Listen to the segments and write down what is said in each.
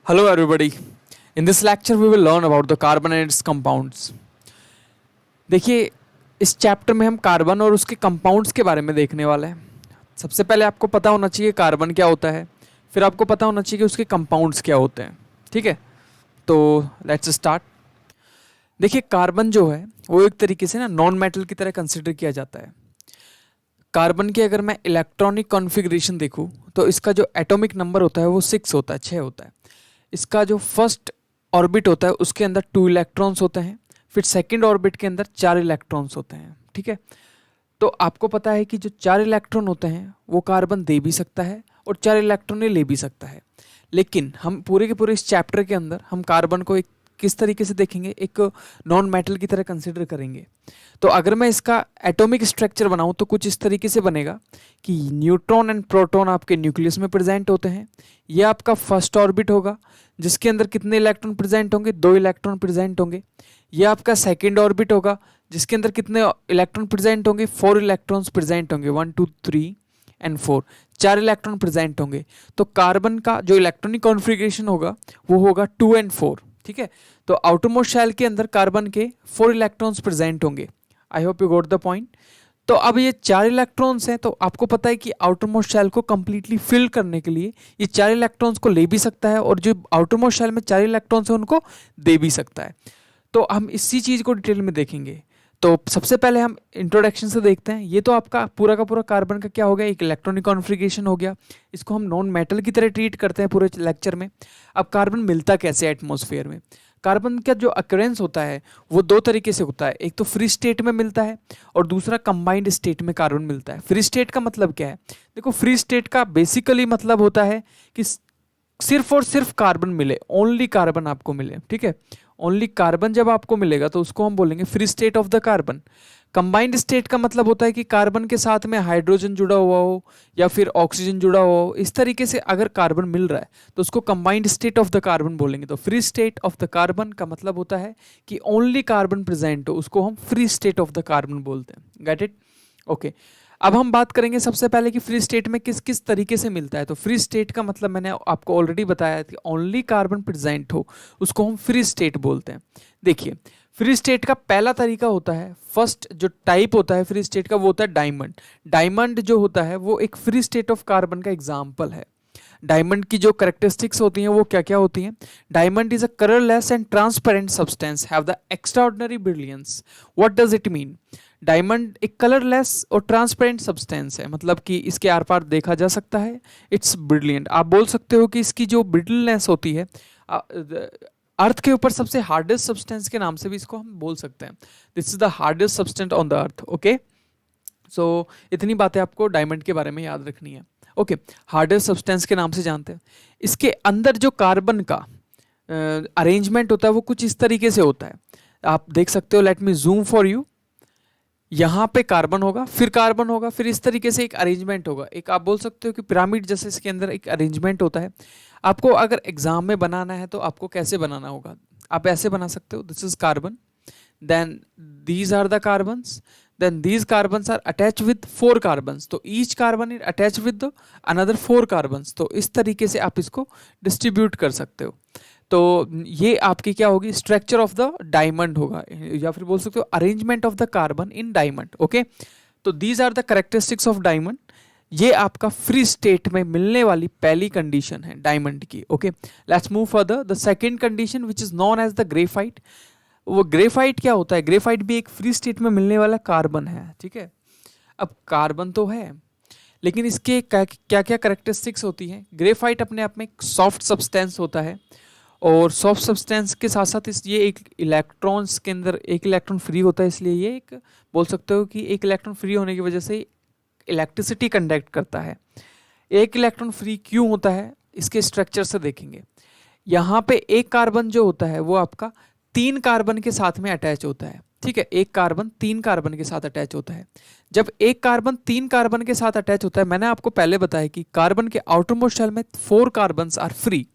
Hello everybody. In this lecture we will learn about the carbon and its compounds. देखिए इस chapter में हम carbon और उसके कंपाउंड्स के बारे में देखने वाले हैं। सबसे पहले आपको पता होना चाहिए कार्बन क्या होता है, फिर आपको पता होना चाहिए कि उसके कंपाउंड्स क्या होते हैं। ठीक है, तो लेट्स स्टार्ट। देखिए कार्बन जो है वो एक तरीके से ना नॉन मेटल की तरह कंसिडर किया जाता है। कार्बन की अगर मैं इलेक्ट्रॉनिक कॉन्फ़िगरेशन देखूँ तो इसका जो एटॉमिक नंबर होता है वो 6 होता है, 6 होता है। इसका जो फर्स्ट ऑर्बिट होता है उसके अंदर 2 इलेक्ट्रॉन्स होते हैं, फिर सेकंड ऑर्बिट के अंदर 4 इलेक्ट्रॉन्स होते हैं। ठीक है, तो आपको पता है कि जो 4 इलेक्ट्रॉन होते हैं वो कार्बन दे भी सकता है और 4 इलेक्ट्रॉन ले भी सकता है। लेकिन हम पूरे के पूरे इस चैप्टर के अंदर हम कार्बन को एक किस तरीके से देखेंगे, एक नॉन मेटल की तरह कंसिडर करेंगे। तो अगर मैं इसका एटॉमिक स्ट्रक्चर बनाऊं तो कुछ इस तरीके से बनेगा कि न्यूट्रॉन एंड प्रोटॉन आपके न्यूक्लियस में प्रेजेंट होते हैं। ये आपका फर्स्ट ऑर्बिट होगा जिसके अंदर कितने इलेक्ट्रॉन प्रेजेंट होंगे, 2 इलेक्ट्रॉन प्रेजेंट होंगे। ये आपका सेकेंड ऑर्बिट होगा जिसके अंदर कितने इलेक्ट्रॉन प्रेजेंट होंगे, 4 इलेक्ट्रॉन्स प्रेजेंट होंगे, 1 2 3 एंड 4, 4 इलेक्ट्रॉन प्रेजेंट होंगे। तो कार्बन का जो इलेक्ट्रॉनिक कॉन्फ़िगरेशन होगा वो होगा 2 एंड 4। ठीक है, तो आउटरमोस्ट शेल के अंदर कार्बन के 4 इलेक्ट्रॉन्स प्रेजेंट होंगे। आई hope you got the point. तो अब ये 4 इलेक्ट्रॉन्स हैं, तो आपको पता है कि आउटरमोस्ट शेल को कंप्लीटली फिल करने के लिए ये 4 इलेक्ट्रॉन्स को ले भी सकता है और जो आउटरमोस्ट शेल में 4 इलेक्ट्रॉन्स हैं उनको दे भी सकता है। तो हम इसी चीज़ को डिटेल में देखेंगे। तो सबसे पहले हम इंट्रोडक्शन से देखते हैं। ये तो आपका पूरा का पूरा कार्बन का क्या हो गया, एक इलेक्ट्रॉनिक कॉन्फ़िगरेशन हो गया। इसको हम नॉन मेटल की तरह ट्रीट करते हैं पूरे लेक्चर में। अब कार्बन मिलता कैसे एटमॉस्फेयर में? कार्बन का जो अकरेंस होता है वो 2 तरीके से होता है। एक तो फ्री स्टेट में मिलता है और दूसरा कंबाइंड स्टेट में कार्बन मिलता है। फ्री स्टेट का मतलब क्या है? देखो फ्री स्टेट का बेसिकली मतलब होता है कि सिर्फ और सिर्फ कार्बन मिले, ओनली कार्बन आपको मिले। ठीक है, ओनली कार्बन जब आपको मिलेगा तो उसको हम बोलेंगे free state of the carbon. Combined state का मतलब होता है कि कार्बन के साथ में हाइड्रोजन जुड़ा हुआ हो या फिर ऑक्सीजन जुड़ा हुआ हो, इस तरीके से अगर कार्बन मिल रहा है तो उसको combined state of the carbon बोलेंगे। तो free state of the carbon का मतलब होता है कि ओनली कार्बन प्रेजेंट हो, उसको हम free state of the carbon बोलते हैं। Get it? ओके, अब हम बात करेंगे सबसे पहले कि फ्री स्टेट में किस किस तरीके से मिलता है। तो फ्री स्टेट का मतलब मैंने आपको ऑलरेडी बताया कि ओनली कार्बन प्रेजेंट हो उसको हम फ्री स्टेट बोलते हैं। देखिए फ्री स्टेट का पहला तरीका होता है, फर्स्ट जो टाइप होता है फ्री स्टेट का वो होता है डायमंड। डायमंड जो होता है वो एक फ्री स्टेट ऑफ कार्बन का एग्जाम्पल है। डायमंड की जो करेक्टरिस्टिक्स होती हैं वो क्या क्या होती हैं? Diamond is a colourless and transparent substance have the extraordinary brilliance. What does it mean? Diamond एक कलरलेस और ट्रांसपेरेंट सब्सटेंस है, मतलब कि इसके आर पार देखा जा सकता है। It's brilliant. आप बोल सकते हो कि इसकी जो ब्रिटलनेस होती है, अर्थ के ऊपर सबसे हार्डेस्ट सब्सटेंस के नाम से भी इसको हम बोल सकते हैं। This is the hardest substance on the earth. Okay, so इतनी बातें आपको डायमंड के बारे में याद रखनी है। ओके, हार्डेस्ट सब्सटेंस के नाम से जानते हैं। इसके अंदर जो कार्बन का अरेंजमेंट होता है वो कुछ इस तरीके से होता है। आप देख सकते हो, let me zoom for you. यहाँ पे कार्बन होगा, फिर कार्बन होगा, फिर इस तरीके से एक अरेंजमेंट होगा। एक आप बोल सकते हो कि पिरामिड जैसे इसके अंदर एक अरेंजमेंट होता है। आपको अगर एग्जाम में बनाना है तो आपको कैसे बनाना होगा? आप ऐसे बना सकते हो, this is carbon, then these are the carbons, then these carbons are attached with 4 carbons, तो each carbon is attached with the another 4 carbons। तो इस तरीके से आप इसको डिस्ट्रीब्यूट कर सकते हो। तो ये आपकी क्या होगी, स्ट्रक्चर ऑफ द डायमंड होगा, या फिर बोल सकते हो arrangement of the carbon in diamond. Okay, तो these are the characteristics of diamond. ये आपका फ्री स्टेट में मिलने वाली पहली कंडीशन है डायमंड की। Okay, let's move further. The second condition which is known as the graphite. वो ग्रेफाइट क्या होता है? ग्रेफाइट भी एक फ्री स्टेट में मिलने वाला कार्बन है। ठीक है, अब कार्बन तो है लेकिन इसके क्या क्या करेक्टरिस्टिक्स होती हैं? ग्रेफाइट अपने आप में एक सॉफ्ट सब्सटेंस होता है और सॉफ्ट सब्सटेंस के साथ साथ ये एक इलेक्ट्रॉन्स के अंदर एक इलेक्ट्रॉन फ्री होता है, इसलिए ये एक बोल सकते हो कि एक इलेक्ट्रॉन फ्री होने की वजह से इलेक्ट्रिसिटी कंडक्ट करता है। एक इलेक्ट्रॉन फ्री क्यों होता है इसके स्ट्रक्चर से देखेंगे। यहाँ पे एक कार्बन जो होता है वो आपका 3 कार्बन के साथ में अटैच होता है। ठीक है, एक कार्बन 3 कार्बन के साथ अटैच होता है। जब एक कार्बन 3 कार्बन के साथ अटैच होता है, मैंने आपको पहले बताया कि कार्बन के आउटरमोस्ट शेल में 4 कार्बन्स आर फ्री।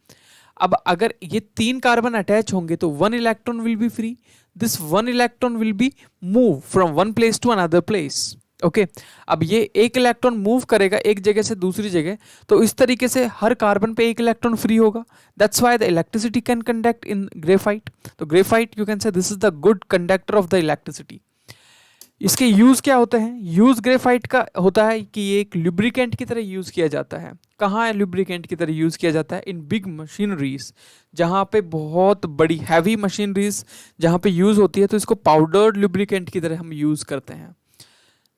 अब अगर ये 3 कार्बन अटैच होंगे तो 1 electron will be free. This 1 electron will be move from one place to another place. Okay अब ये एक इलेक्ट्रॉन मूव करेगा एक जगह से दूसरी जगह, तो इस तरीके से हर कार्बन पे एक इलेक्ट्रॉन फ्री होगा। That's why the electricity can conduct in graphite. तो graphite you can say this is the good conductor of the electricity. इसके यूज क्या होते हैं? यूज ग्रेफाइट का होता है कि ये एक लुब्रिकेंट की तरह यूज किया जाता है। कहाँ लुब्रिकेंट की तरह यूज किया जाता है? इन बिग मशीनरीज, जहाँ पे बहुत बड़ी हैवी मशीनरीज जहाँ पे यूज होती है, तो इसको पाउडर्ड लुब्रिकेंट की तरह हम यूज करते हैं।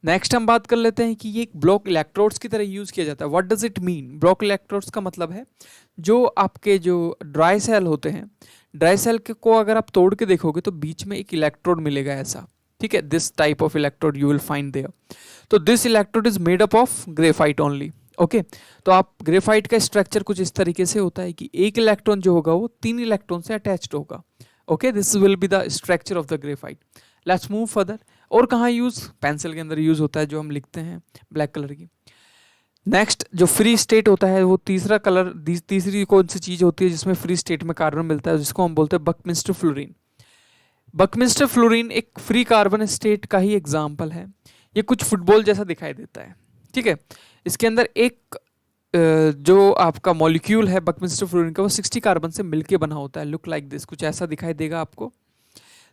नेक्स्ट हम बात कर लेते हैं कि ये एक ब्लॉक इलेक्ट्रोड्स की तरह यूज किया जाता है। What does it mean? Block electrodes का मतलब है जो आपके जो ड्राई सेल होते हैं, ड्राई सेल को अगर आप तोड़ के देखोगे तो बीच में एक इलेक्ट्रोड मिलेगा ऐसा, ठीक है, this type of electrode you will find there. तो this electrode is made up of graphite only. Okay तो आप ग्रेफाइट का स्ट्रक्चर कुछ इस तरीके से होता है कि एक इलेक्ट्रॉन जो होगा वो 3 इलेक्ट्रॉन से अटैच्ड होगा। Okay this will be the structure of the graphite. Let's move further. और कहाँ यूज? पेंसिल के अंदर यूज होता है, जो हम लिखते हैं ब्लैक कलर की। नेक्स्ट जो फ्री स्टेट होता है वो तीसरा कलर, तीसरी कौन सी चीज होती है जिसमें फ्री स्टेट में कार्बन मिलता है, जिसको हम बोलते हैं बकमिंस्टर फ्लोरीन। बकमिंस्टर फ्लोरीन एक फ्री कार्बन स्टेट का ही एग्जाम्पल है। ये कुछ फुटबॉल जैसा दिखाई देता है, ठीक है। इसके अंदर एक जो आपका मॉलिक्यूल है बकमिंस्टर फ्लोरीन का वो 60 कार्बन से मिलके बना होता है। लुक लाइक दिस, कुछ ऐसा दिखाई देगा आपको।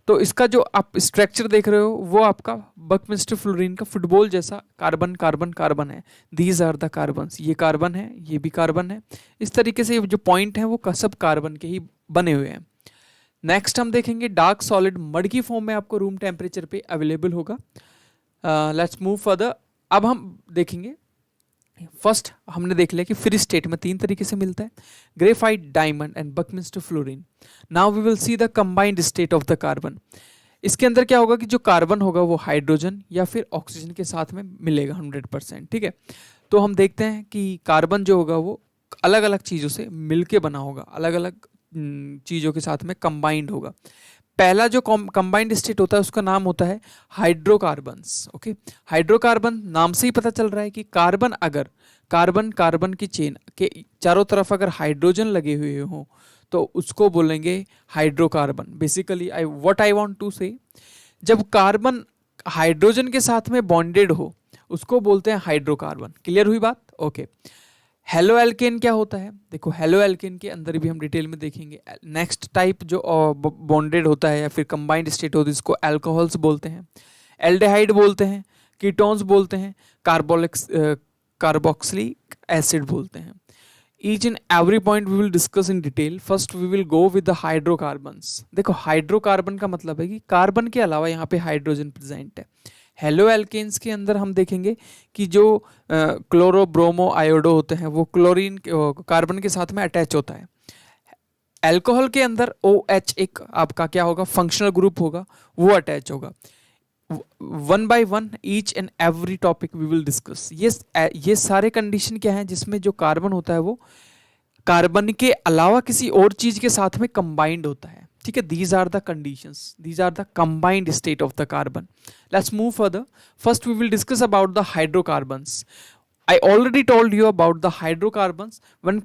तो इसका जो आप स्ट्रक्चर देख रहे हो वो आपका बकमिंस्टर फ्लोरीन का फुटबॉल जैसा कार्बन कार्बन कार्बन है। दीज आर द कार्बन्स, ये कार्बन है, ये भी कार्बन है। इस तरीके से जो पॉइंट है वो सब कार्बन के ही बने हुए हैं। नेक्स्ट हम देखेंगे डार्क सॉलिड मड की फॉर्म में आपको रूम टेम्परेचर पे अवेलेबल होगा। Let's move further. अब हम देखेंगे, फर्स्ट हमने देख लिया कि फ्री स्टेट में 3 तरीके से मिलता है, graphite, diamond and buckminsterfullerene. Now we will see the combined state of the carbon. इसके अंदर क्या होगा कि जो कार्बन होगा वो हाइड्रोजन या फिर ऑक्सीजन के साथ में मिलेगा 100%, ठीक है। तो हम देखते हैं कि कार्बन जो होगा वो अलग अलग चीज़ों से मिलके बना होगा, अलग अलग चीज़ों के साथ में कंबाइंड होगा। पहला जो कंबाइंड स्टेट होता है उसका नाम होता है हाइड्रोकार्बन्स। ओके हाइड्रोकार्बन नाम से ही पता चल रहा है कि कार्बन अगर कार्बन की चेन के चारों तरफ अगर हाइड्रोजन लगे हुए हों तो उसको बोलेंगे hydrocarbon. Basically what I want to say, जब कार्बन हाइड्रोजन के साथ में बॉन्डेड हो उसको बोलते हैं हाइड्रोकार्बन। क्लियर हुई बात? ओके हेलो एल्केन क्या होता है? देखो हेलो एल्केन के अंदर भी हम डिटेल में देखेंगे। नेक्स्ट टाइप जो बॉन्डेड होता है या फिर कंबाइंड स्टेट होती है इसको अल्कोहल्स बोलते हैं, एल्डिहाइड बोलते हैं, कीटोन्स बोलते हैं, कार्बोक्सिलिक एसिड बोलते हैं। Each and every point we will discuss in detail. First we will go with the hydrocarbons. देखो हाइड्रोकार्बन का मतलब है कि कार्बन के अलावा यहाँ पे हाइड्रोजन प्रेजेंट है। हेलो एल्केन्स के अंदर हम देखेंगे कि जो क्लोरो ब्रोमो आयोडो होते हैं वो क्लोरीन कार्बन के साथ में अटैच होता है। अल्कोहल के अंदर OH एक आपका क्या होगा, फंक्शनल ग्रुप होगा, वो अटैच होगा। 1 by 1 each and every topic we will discuss. ये सारे कंडीशन क्या हैं जिसमें जो कार्बन होता है वो कार्बन के अलावा किसी और चीज के साथ में कंबाइंड होता है, ठीक है। These are the conditions, these are the combined state of the carbon. Let's move further. First we will discuss about the hydrocarbons. I already told you about the hydrocarbons. When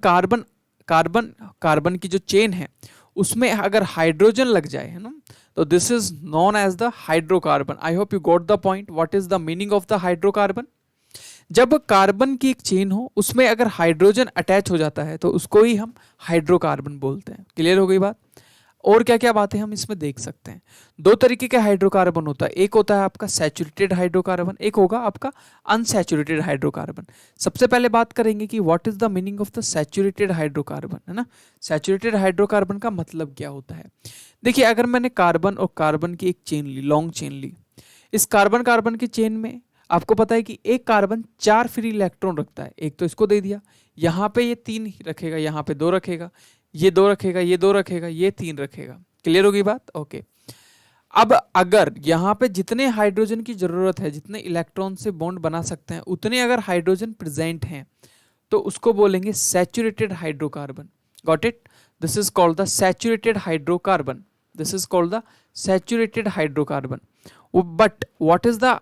carbon की जो chain है उसमें अगर hydrogen लग जाए, है ना, तो this is known as the hydrocarbon. I hope you got the point. What is the meaning of the hydrocarbon? जब कार्बन की एक चेन हो उसमें अगर हाइड्रोजन अटैच हो जाता है तो उसको ही हम हाइड्रोकार्बन बोलते हैं। क्लियर हो गई बात? और क्या क्या बातें हम इसमें देख सकते हैं। 2 तरीके का हाइड्रोकार्बन होता है, एक होता है आपका सैचुरेटेड हाइड्रोकार्बन, एक होगा आपका अनसैचुरेटेड हाइड्रोकार्बन। सबसे पहले बात करेंगे कि what is the meaning of the saturated hydrocarbon, है ना। सैचुरेटेड हाइड्रोकार्बन का मतलब क्या होता है? देखिए अगर मैंने कार्बन और कार्बन की एक चेन ली, लॉन्ग चेन ली, इस कार्बन की चेन में आपको पता है कि एक कार्बन 4 फ्री इलेक्ट्रॉन रखता है। एक तो इसको दे दिया, यहाँ पे ये 3 रखेगा, यहाँ पे 2 रखेगा, ये 2 रखेगा, ये 2 रखेगा, ये 3 रखेगा। क्लियर होगी बात? ओके अब अगर यहाँ पे जितने हाइड्रोजन की जरूरत है, जितने इलेक्ट्रॉन से बॉन्ड बना सकते हैं, उतने अगर हाइड्रोजन प्रेजेंट हैं तो उसको बोलेंगे saturated hydrocarbon. Got it? This is called the saturated hydrocarbon. This is called the saturated hydrocarbon. But what is the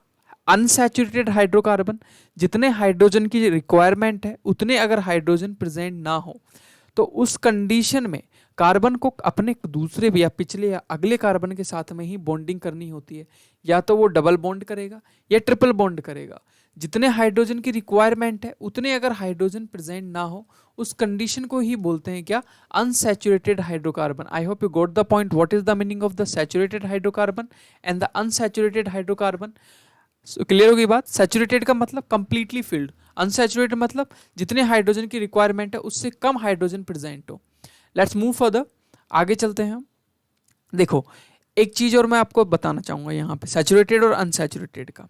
unsaturated hydrocarbon? जितने हाइड्रोजन की रिक्वायरमेंट है उतने अगर हाइड्रोजन प्रेजेंट ना हो तो उस कंडीशन में कार्बन को अपने दूसरे या पिछले या अगले कार्बन के साथ में ही बॉन्डिंग करनी होती है, या तो वो डबल बॉन्ड करेगा या ट्रिपल बॉन्ड करेगा। जितने हाइड्रोजन की रिक्वायरमेंट है उतने अगर हाइड्रोजन प्रेजेंट ना हो, उस कंडीशन को ही बोलते हैं क्या, unsaturated hydrocarbon. I hope you got the point, what is the meaning of the saturated hydrocarbon and the unsaturated hydrocarbon. Clear होगी बात। सैचुरेटेड का मतलब कंप्लीटली फिल्ड, अनसैचुरेटेड मतलब जितने हाइड्रोजन की रिक्वायरमेंट है उससे कम हाइड्रोजन प्रेजेंट हो। लेट्स मूव फर्दर, आगे चलते हैं हम। देखो एक चीज और मैं आपको बताना चाहूंगा यहाँ पे सैचुरेटेड और अनसैचुरेटेड का,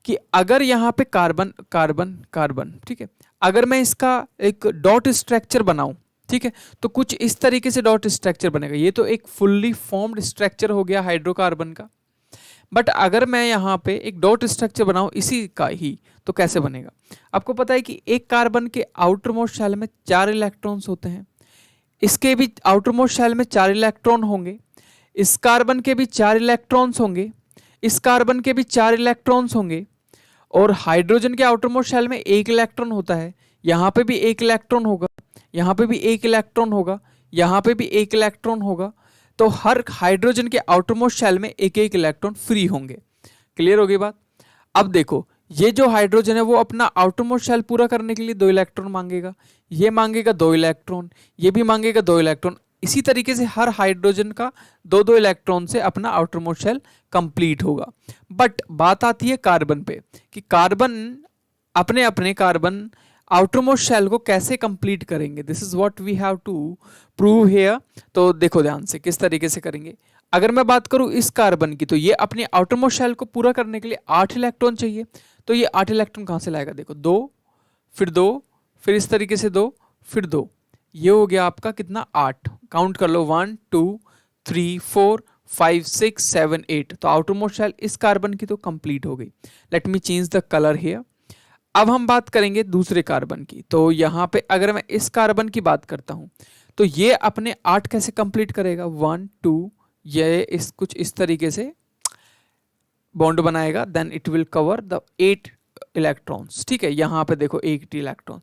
कि अगर यहाँ पे कार्बन कार्बन कार्बन, ठीक है, अगर मैं इसका एक डॉट स्ट्रक्चर बनाऊं, ठीक है, तो कुछ इस तरीके से डॉट स्ट्रक्चर बनेगा। ये तो एक फुल्ली फॉर्म्ड स्ट्रक्चर हो गया हाइड्रोकार्बन का। बट अगर मैं यहाँ पे एक डॉट स्ट्रक्चर बनाऊं इसी का ही, तो कैसे बनेगा। आपको पता है कि एक कार्बन के आउटर मोस्ट शेल में 4 इलेक्ट्रॉन्स होते हैं, इसके भी आउटर मोस्ट शेल में 4 इलेक्ट्रॉन होंगे, इस कार्बन के भी 4 इलेक्ट्रॉन्स होंगे, इस कार्बन के भी 4 इलेक्ट्रॉन्स होंगे, और हाइड्रोजन के आउटर मोस्ट शेल में 1 इलेक्ट्रॉन होता है। यहाँ पे भी 1 इलेक्ट्रॉन होगा, यहाँ पे भी 1 इलेक्ट्रॉन होगा, यहाँ पे भी 1 इलेक्ट्रॉन होगा। तो हर हाइड्रोजन के आउटर मोस्ट शेल में 1-1 इलेक्ट्रॉन फ्री होंगे। क्लियर होगी बात। अब देखो ये जो हाइड्रोजन है वो अपना आउटर मोस्ट शेल पूरा करने के लिए 2 इलेक्ट्रॉन मांगेगा, ये मांगेगा 2 इलेक्ट्रॉन, ये भी मांगेगा 2 इलेक्ट्रॉन। इसी तरीके से हर हाइड्रोजन का 2-2 इलेक्ट्रॉन से अपना आउटर मोस्ट शेल कंप्लीट होगा। बट बात आती है कार्बन पे, कि कार्बन अपने अपने कार्बन आउटर मोस्ट शेल को कैसे कंप्लीट करेंगे। This is what we have to prove here. तो देखो ध्यान से किस तरीके से करेंगे। अगर मैं बात करूं इस कार्बन की, तो ये अपने आउटर मोस्ट शेल को पूरा करने के लिए 8 इलेक्ट्रॉन चाहिए। तो ये 8 इलेक्ट्रॉन कहां से लाएगा, देखो 2 फिर 2 फिर इस तरीके से 2 फिर 2, ये हो गया आपका कितना 8। काउंट कर लो 1 2 3 4 5 6 7 8। तो आउटर मोस्ट शेल इस कार्बन की तो कंप्लीट हो गई। Let me change the colour here. अब हम बात करेंगे दूसरे कार्बन की। तो यहाँ पे अगर मैं इस कार्बन की बात करता हूं, तो ये अपने 8 कैसे कंप्लीट करेगा, 1 2, ये इस कुछ इस तरीके से बॉन्ड बनाएगा, then it will cover the 8 electrons. ठीक है, यहाँ पे देखो 8 इलेक्ट्रॉन।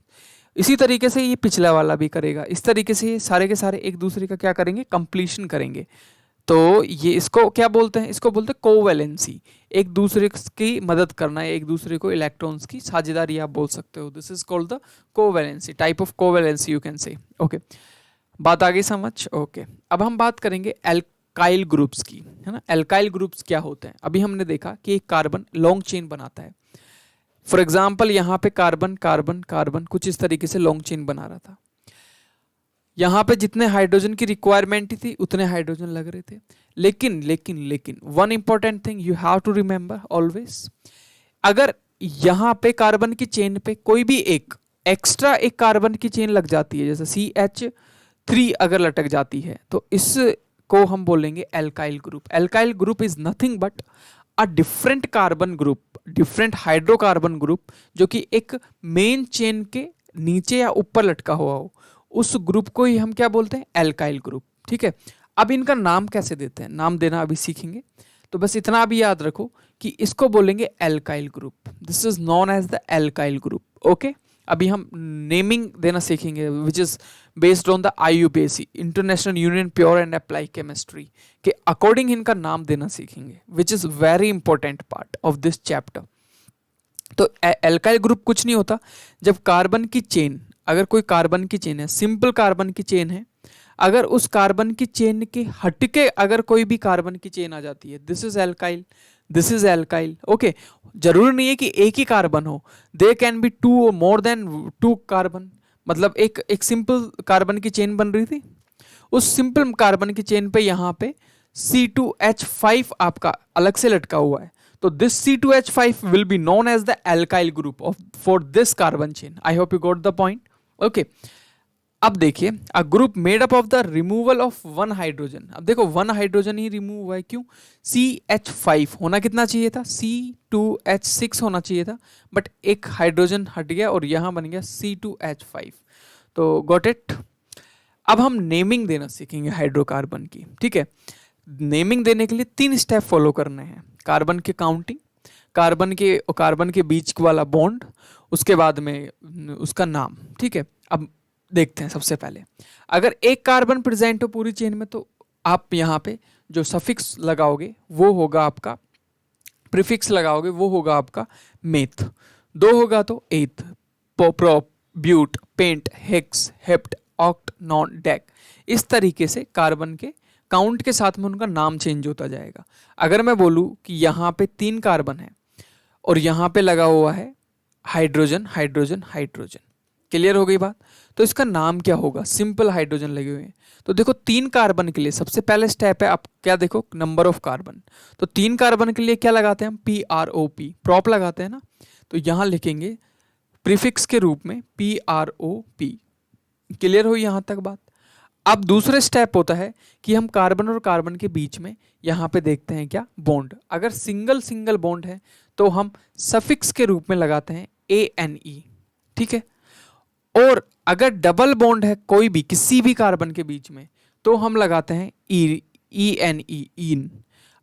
इसी तरीके से ये पिछला वाला भी करेगा। इस तरीके से ये सारे के सारे एक दूसरे का क्या करेंगे, कंप्लीशन करेंगे। तो ये इसको क्या बोलते हैं, इसको बोलते हैं कोवैलेंसी। एक दूसरे की मदद करना है, एक दूसरे को इलेक्ट्रॉन्स की साझेदारी आप बोल सकते हो। This is called the covalency, type of covalency you can से। ओके, बात आगे समझ। ओके, अब हम बात करेंगे एल्काइल ग्रुप्स की, है ना। एल्काइल ग्रुप्स क्या होते हैं। अभी हमने देखा कि एक कार्बन लॉन्ग चेन बनाता है। फॉर एग्जाम्पल यहाँ पे कार्बन कार्बन कार्बन कुछ इस तरीके से लॉन्ग चेन बना रहा था। यहाँ पे जितने हाइड्रोजन की रिक्वायरमेंट थी उतने हाइड्रोजन लग रहे थे। लेकिन लेकिन लेकिन one important thing you have to remember always, अगर यहाँ पे कार्बन की चेन पे कोई भी एक एक्स्ट्रा एक कार्बन की चेन लग जाती है, जैसे CH3 अगर लटक जाती है, तो इसको हम बोलेंगे alkyl group. Alkyl group is nothing but a different carbon group, different hydrocarbon group, जो कि एक मेन चेन के नीचे या ऊपर लटका हुआ हो, उस ग्रुप को ही हम क्या बोलते हैं, एल्काइल ग्रुप। ठीक है, अब इनका नाम कैसे देते हैं, नाम देना अभी सीखेंगे। तो बस इतना भी याद रखो कि इसको बोलेंगे alkyl group. This is known as the alkyl group. Okay, अभी हम नेमिंग देना सीखेंगे, which is based on the IUPAC, international union pure and apply chemistry के अकॉर्डिंग इनका नाम देना सीखेंगे, which is very important part of this chapter. तो एल्काइल ग्रुप कुछ नहीं होता, जब कार्बन की चेन, अगर कोई कार्बन की चेन है, सिंपल कार्बन की चेन है, अगर उस कार्बन की चेन के हटके अगर कोई भी कार्बन की चेन आ जाती है, this is alkyl, this is alkyl. Okay, जरूरी नहीं है कि एक ही कार्बन हो, दे कैन बी 2 और मोर देन 2 कार्बन। मतलब एक सिंपल कार्बन की चेन बन रही थी, उस सिंपल कार्बन की चेन पे यहाँ पे C2H5 आपका अलग से लटका हुआ है, तो this C2H5 will be known as the alkyl group of for this carbon chain. I hope you got the point. Okay, अब देखिए a group made up of the removal of 1 hydrogen. अब देखो 1 हाइड्रोजन ही remove हुआ है, क्यों, CH5 होना कितना चाहिए था, C2H6 होना चाहिए था, बट एक हाइड्रोजन हट गया और यहां बन गया C2H5। तो गॉट इट। अब हम नेमिंग देना सीखेंगे हाइड्रोकार्बन की। ठीक है, नेमिंग देने के लिए 3 स्टेप फॉलो करने हैं। कार्बन के काउंटिंग, कार्बन के बीच वाला बॉन्ड, उसके बाद में उसका नाम। ठीक है, अब देखते हैं। सबसे पहले अगर एक कार्बन प्रेजेंट हो पूरी चेन में तो आप यहाँ पे जो सफिक्स लगाओगे वो होगा आपका, प्रीफिक्स लगाओगे वो होगा आपका मेथ। दो होगा तो eth, prop, but, pent, hex, hept, oct, non, dec. इस तरीके से कार्बन के काउंट के साथ में उनका नाम चेंज होता जाएगा। अगर मैं बोलूँ कि यहाँ पे 3 कार्बन है और यहाँ पे लगा हुआ है हाइड्रोजन हाइड्रोजन हाइड्रोजन, क्लियर हो गई बात? तो इसका नाम क्या होगा? सिंपल हाइड्रोजन लगे हुए हैं। तो देखो 3 कार्बन के लिए सबसे पहले स्टेप है, आप क्या देखो, नंबर ऑफ कार्बन। तो 3 कार्बन के लिए क्या लगाते हैं हम? PROP, प्रॉप लगाते हैं ना। तो यहाँ लिखेंगे प्रीफिक्स के रूप में PROP। क्लियर हो यहाँ तक बात? अब दूसरे स्टेप होता है कि हम कार्बन और कार्बन के बीच में यहाँ पे देखते हैं क्या? बॉन्ड। अगर सिंगल सिंगल बॉन्ड है तो हम सफिक्स के रूप में लगाते हैं ANE, ठीक है। और अगर डबल बॉन्ड है कोई भी किसी भी कार्बन के बीच में तो हम लगाते हैं ENE, इन।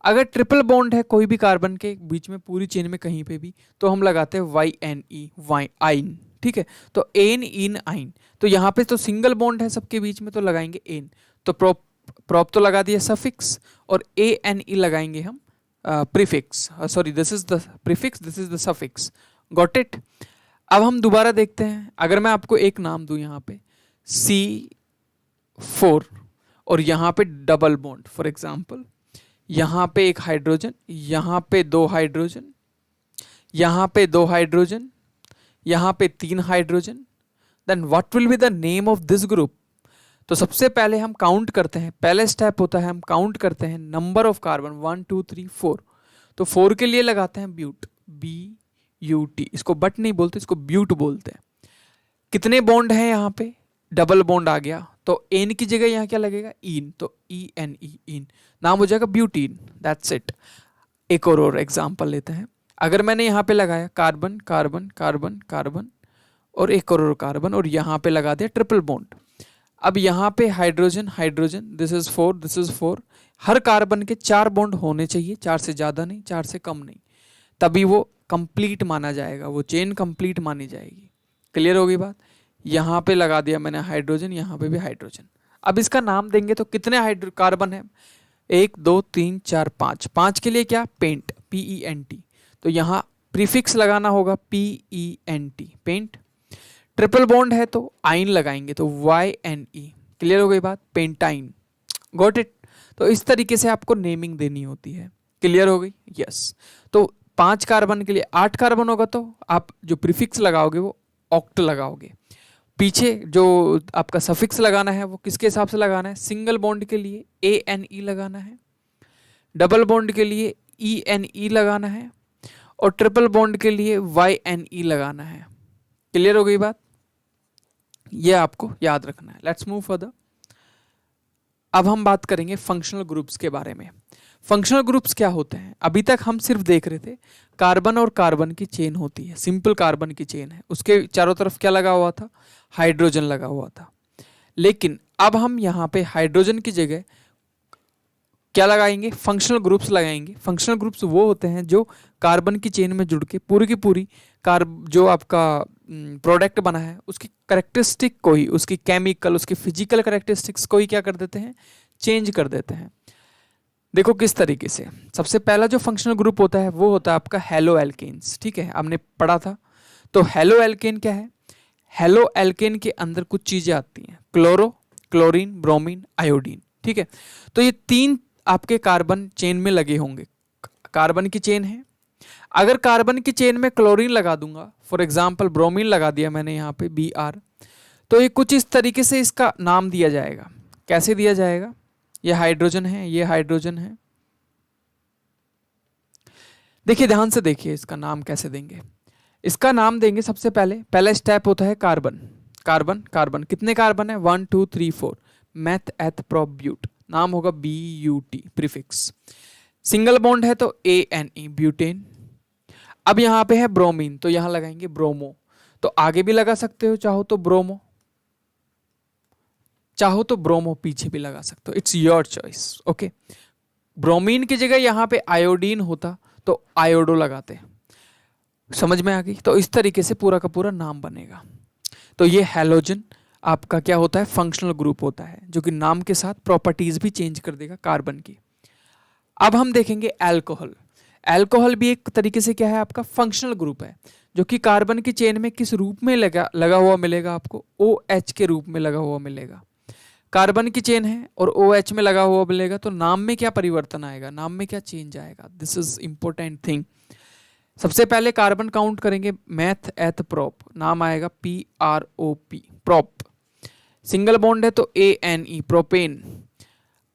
अगर ट्रिपल बॉन्ड है कोई भी कार्बन के बीच में पूरी चेन में कहीं पे भी तो हम लगाते हैं YNE, आइन, ठीक है। तो एन, इन, आइन। तो यहाँ पे तो सिंगल बॉन्ड है सबके बीच में तो लगाएंगे एन। तो प्रॉप तो लगा दिया सफिक्स, और ANE लगाएंगे हम prefix. Sorry, this is the prefix, this is the suffix. Got it? अब हम दोबारा देखते हैं। अगर मैं आपको एक नाम दूं यहाँ पे C4 और यहाँ पे डबल बॉन्ड, फॉर एग्जाम्पल यहाँ पे एक हाइड्रोजन, यहाँ पे 2 हाइड्रोजन, यहाँ पे 2 हाइड्रोजन, यहाँ पे 3 hydrogen, then what will be the name of this group? तो सबसे पहले हम काउंट करते हैं। पहले स्टेप होता है हम काउंट करते हैं नंबर ऑफ कार्बन, 1 2 3 4। तो 4 के लिए लगाते हैं ब्यूट, BUT। इसको बट नहीं बोलते, इसको ब्यूट बोलते हैं। कितने बॉन्ड हैं यहाँ पे? डबल बॉन्ड आ गया, तो एन की जगह यहाँ क्या लगेगा? इन, तो ENE, इन। नाम हो जाएगा ब्यूटीन, दैट्स इट। एक और एग्जांपल लेते हैं। अगर मैंने यहाँ पे लगाया कार्बन कार्बन कार्बन कार्बन और एक और कार्बन, और यहाँ पे लगा दिया ट्रिपल बॉन्ड। अब यहाँ पे hydrogen hydrogen, this is 4, this is 4। Her carbon के 4 बॉन्ड होने चाहिए, 4 से ज़्यादा नहीं, 4 से कम नहीं, तभी वो कंप्लीट माना जाएगा, वो चेन कंप्लीट मानी जाएगी। क्लियर हो गई बात? यहाँ पे लगा दिया मैंने हाइड्रोजन, यहाँ पे भी हाइड्रोजन। अब इसका नाम देंगे तो कितने कार्बन है? 1 2 3 4 5। 5 के लिए क्या? Pent, PENT। तो यहाँ प्रीफिक्स लगाना होगा PENT, पेंट। ट्रिपल बॉन्ड है तो आइन लगाएंगे, तो YNE। क्लियर हो गई बात? पेंटाइन। Got it? तो इस तरीके से आपको नेमिंग देनी होती है। क्लियर हो गई? यस। तो 5 कार्बन के लिए 8 कार्बन होगा तो आप जो प्रीफिक्स लगाओगे वो ऑक्ट लगाओगे। पीछे जो आपका सफिक्स लगाना है वो किसके हिसाब से लगाना है? सिंगल बॉन्ड के लिए ANE लगाना है, डबल बॉन्ड के लिए ENE लगाना है, और ट्रिपल बॉन्ड के लिए YNE लगाना है। क्लियर हो गई बात? ये आपको याद रखना है। Let's move further. अब हम बात करेंगे फंक्शनल ग्रुप्स के बारे में। फंक्शनल ग्रुप्स क्या होते हैं? अभी तक हम सिर्फ देख रहे थे कार्बन और कार्बन की चेन होती है, सिंपल कार्बन की चेन है, उसके चारों तरफ क्या लगा हुआ था? हाइड्रोजन लगा हुआ था। लेकिन अब हम यहाँ पे हाइड्रोजन की जगह क्या लगाएंगे? फंक्शनल ग्रुप्स लगाएंगे। फंक्शनल ग्रुप्स वो होते हैं जो कार्बन की चेन में जुड़ के पूरी की पूरी जो आपका प्रोडक्ट बना है उसकी करेक्टरिस्टिक को ही, उसकी केमिकल, उसकी फिजिकल करेक्टरिस्टिक्स को ही क्या कर देते हैं? चेंज कर देते हैं। देखो किस तरीके से। सबसे पहला जो फंक्शनल ग्रुप होता है वो होता है आपका हेलो एल्केन्स, ठीक है, आपने पढ़ा था। तो हेलो एल्केन क्या है? हेलो एल्केन के अंदर कुछ चीजें आती हैं, क्लोरो, क्लोरीन, ब्रोमीन, आयोडीन, ठीक है। तो ये 3 आपके कार्बन चेन में लगे होंगे। कार्बन की चेन है, अगर कार्बन की चेन में क्लोरीन लगा दूंगा, फॉर एग्जाम्पल ब्रोमीन लगा दिया मैंने यहाँ पे Br, तो ये कुछ इस तरीके से इसका नाम दिया जाएगा। कैसे दिया जाएगा? ये हाइड्रोजन है, ये हाइड्रोजन है। देखिए ध्यान से देखिए, इसका नाम कैसे देंगे। इसका नाम देंगे सबसे पहला स्टेप होता है कार्बन कार्बन कार्बन। कितने कार्बन है? 1 2 3 4। मैथ एथ प्रोप ब्यूट, नाम होगा BUT, प्रीफिक्स। सिंगल बॉन्ड है तो ANE, ब्यूटेन। अब यहाँ पे है ब्रोमीन, तो यहाँ लगाएंगे ब्रोमो। तो आगे भी लगा सकते हो चाहो तो ब्रोमो, चाहो तो ब्रोमो पीछे भी लगा सकते हो, it's your choice. Okay, bromine की जगह यहाँ पे आयोडीन होता तो आयोडो लगाते। समझ में आ गई? तो इस तरीके से पूरा का पूरा नाम बनेगा। तो ये हैलोजन, आपका क्या होता है, फंक्शनल ग्रुप होता है, जो कि नाम के साथ प्रॉपर्टीज भी चेंज कर देगा कार्बन की। अब हम देखेंगे अल्कोहल। अल्कोहल भी एक तरीके से क्या है, आपका फंक्शनल ग्रुप है, जो कि कार्बन की चेन में किस रूप में लगा हुआ मिलेगा आपको, OH के रूप में लगा हुआ मिलेगा। कार्बन की चेन है और OH में लगा हुआ मिलेगा, तो नाम में क्या परिवर्तन आएगा, नाम में क्या चेंज आएगा, दिस इज इंपॉर्टेंट थिंग। सबसे पहले कार्बन काउंट करेंगे, मैथ एथ प्रोप, नाम आएगा PROP, प्रोप। सिंगल बॉन्ड है तो ANE, प्रोपेन।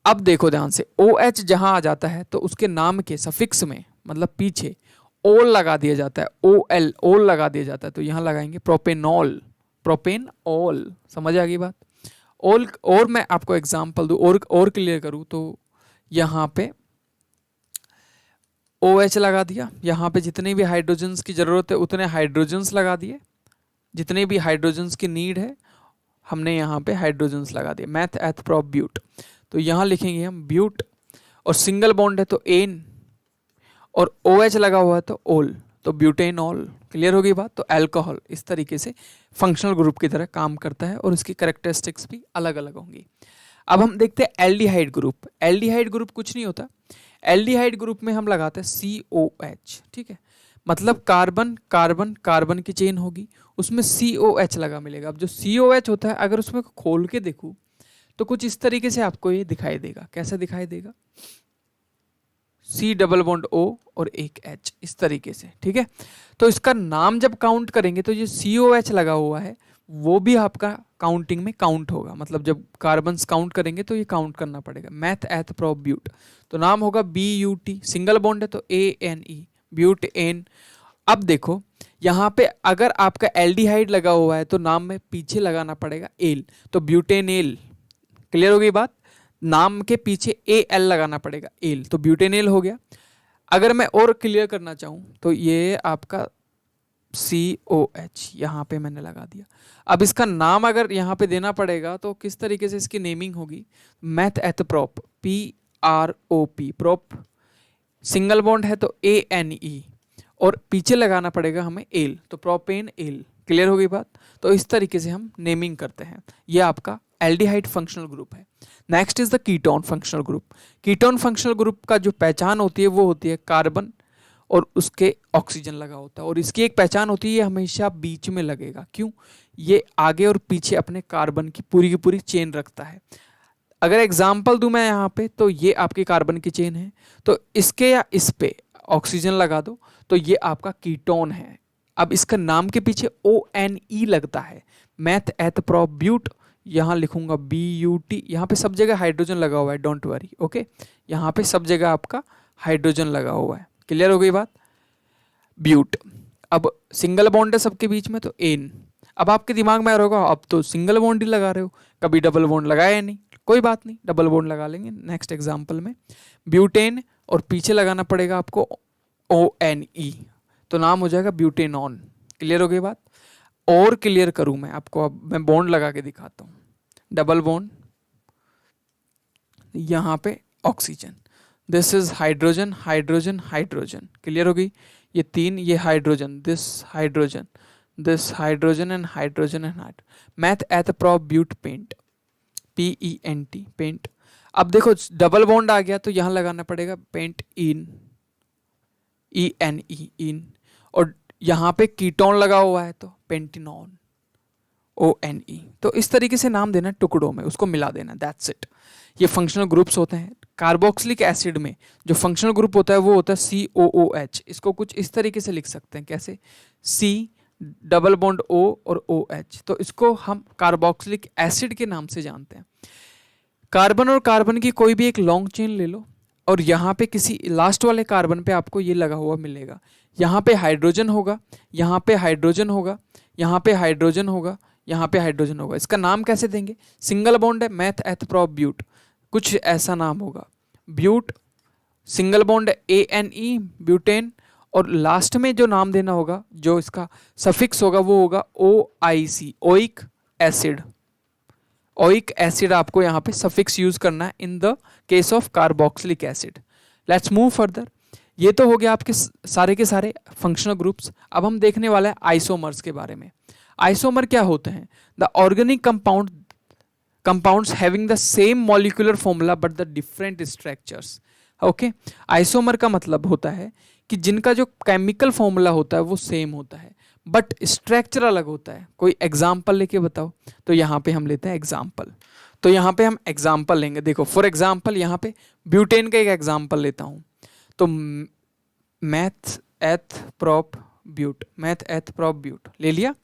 अब देखो ध्यान से, OH जहां आ जाता है तो उसके नाम के सफिक्स में, मतलब पीछे ओल लगा दिया जाता है, OL, ओल लगा दिया जाता है, तो यहां लगाएंगे प्रोपेनॉल, प्रोपेनॉल। समझ आ गई बात। और मैं आपको एग्जांपल दूं और क्लियर करूं तो यहाँ पे OH लगा दिया, यहाँ पे जितने भी हाइड्रोजन्स की जरूरत है उतने हाइड्रोजन्स लगा दिए, जितने भी हाइड्रोजन्स की नीड है हमने यहाँ पे हाइड्रोजन्स लगा दिए, मैथ एथ प्रोप ब्यूट। तो यहाँ लिखेंगे हम ब्यूट, और सिंगल बॉन्ड है तो एन, और OH लगा हुआ है तो ओल, तो ब्यूटेनॉल। क्लियर हो गई बात। तो अल्कोहल इस तरीके से फंक्शनल ग्रुप की तरह काम करता है और उसकी कैरेक्टरिस्टिक्स भी अलग अलग होंगी। अब हम देखते हैं एल्डिहाइड ग्रुप। एल्डिहाइड ग्रुप कुछ नहीं होता, एल्डिहाइड ग्रुप में हम लगाते हैं COH, ठीक है, मतलब कार्बन कार्बन कार्बन की चेन होगी, उसमें COH लगा मिलेगा। अब जो COH होता है अगर उसमें खोल के देखूं तो कुछ इस तरीके से आपको ये दिखाई देगा। कैसा दिखाई देगा, C डबल बॉन्ड O और एक H, इस तरीके से, ठीक है। तो इसका नाम जब काउंट करेंगे तो ये COH लगा हुआ है वो भी आपका काउंटिंग में काउंट होगा, मतलब जब कार्बन्स काउंट करेंगे तो ये काउंट करना पड़ेगा। मैथ एथ प्रोप ब्यूट, तो नाम होगा BUT, सिंगल बॉन्ड है तो ANE, ब्यूट एन। अब देखो यहाँ पे अगर आपका एल्डिहाइड लगा हुआ है तो नाम में पीछे लगाना पड़ेगा एल, तो ब्यूटेनेल। क्लियर हो गई बात, नाम के पीछे AL लगाना पड़ेगा, एल, तो ब्यूटेनेल हो गया। अगर मैं और क्लियर करना चाहूँ तो ये आपका COH यहाँ पे मैंने लगा दिया। अब इसका नाम अगर यहाँ पे देना पड़ेगा तो किस तरीके से इसकी नेमिंग होगी, math eth prop, PROP, prop. Single bond है तो ANE, और पीछे लगाना पड़ेगा हमें एल, तो प्रोपेन एल। क्लियर हो गई बात। तो इस तरीके से हम नेमिंग करते हैं। ये आपका एल्डिहाइड फंक्शनल ग्रुप है। Next is the ketone functional group. Ketone functional group का जो पहचान होती है वो होती है कार्बन और उसके ऑक्सीजन लगा होता है, और इसकी एक पहचान होती है ये हमेशा बीच में लगेगा। क्यों, ये आगे और पीछे अपने कार्बन की पूरी चेन रखता है। अगर एग्जाम्पल दूं मैं यहाँ पे, तो ये आपकी कार्बन की चेन है, तो इसके या इस पे ऑक्सीजन लगा दो तो ये आपका कीटोन है। अब इसका नाम के पीछे ONE लगता है, मैथ एथ प्रोप ब्यूट, यहाँ लिखूंगा BUT। यहाँ पे सब जगह हाइड्रोजन लगा हुआ है, डोंट वरी, ओके। यहाँ पे सब जगह आपका हाइड्रोजन लगा हुआ है। क्लियर हो गई बात, ब्यूट। अब सिंगल बॉन्ड है सबके बीच में तो एन। अब आपके दिमाग में आ रहा होगा अब तो सिंगल बॉन्ड ही लगा रहे हो, कभी डबल बॉन्ड लगाया नहीं, कोई बात नहीं, डबल बॉन्ड लगा लेंगे नेक्स्ट एग्जाम्पल में। ब्यूटेन, और पीछे लगाना पड़ेगा आपको ONE, तो नाम हो जाएगा ब्यूटेनॉन। क्लियर हो गई बात। और क्लियर करूं मैं आपको, अब मैं बॉन्ड लगा के दिखाता हूं, डबल बॉन्ड, यहाँ पे oxygen, this is hydrogen hydrogen hydrogen. Clear हो गई, ये तीन, ये hydrogen, this hydrogen, this hydrogen and hydrogen and hydrogen. Meth eth prop but pent, PENT, pent. अब देखो डबल बॉन्ड आ गया तो यहाँ लगाना पड़ेगा पेंट इन, ENE, इन। और यहाँ पे कीटोन लगा हुआ है तो पेंटिनॉन, ONE। तो इस तरीके से नाम देना टुकड़ों में, उसको मिला देना, दैट्स इट। ये फंक्शनल ग्रुप्स होते हैं। कार्बोक्सिलिक एसिड में जो फंक्शनल ग्रुप होता है वो होता है COOH। इसको कुछ इस तरीके से लिख सकते हैं, कैसे, C डबल बॉन्ड O और OH, तो इसको हम कार्बोक्सिलिक एसिड के नाम से जानते हैं। कार्बन और कार्बन की कोई भी एक लॉन्ग चेन ले लो, और यहाँ पे किसी लास्ट वाले कार्बन पे आपको ये लगा हुआ मिलेगा, यहाँ पे हाइड्रोजन होगा, यहाँ पे हाइड्रोजन होगा, यहाँ पे हाइड्रोजन होगा, यहाँ पे हाइड्रोजन होगा। इसका नाम कैसे देंगे, सिंगल बॉन्ड है, मैथ एथ प्रोप ब्यूट, कुछ ऐसा नाम होगा, but. Single bond ANE, butane, और लास्ट में जो नाम देना होगा, जो इसका सफिक्स होगा वो होगा OIC, oic acid. Oic acid आपको यहाँ पे सफिक्स यूज करना है in the case of carboxylic acid. Let's move further. ये तो हो गया आपके सारे के सारे फंक्शनल ग्रुप्स। अब हम देखने वाले हैं आइसोमर्स के बारे में। आइसोमर क्या होते हैं? The organic compounds having the same molecular formula but the different structures. Okay, isomer का मतलब होता है कि जिनका जो केमिकल फॉर्मूला होता है वो सेम होता है बट स्ट्रक्चर अलग होता है। कोई एग्जाम्पल लेके बताओ। तो यहाँ पे हम लेते हैं एग्जाम्पल। तो यहाँ पे हम एग्जाम्पल लेंगे। देखो फॉर एग्जाम्पल यहाँ पे ब्यूटेन का एक एग्जाम्पल लेता हूँ। तो मैथ एथ प्रोप ब्यूट ले लिया।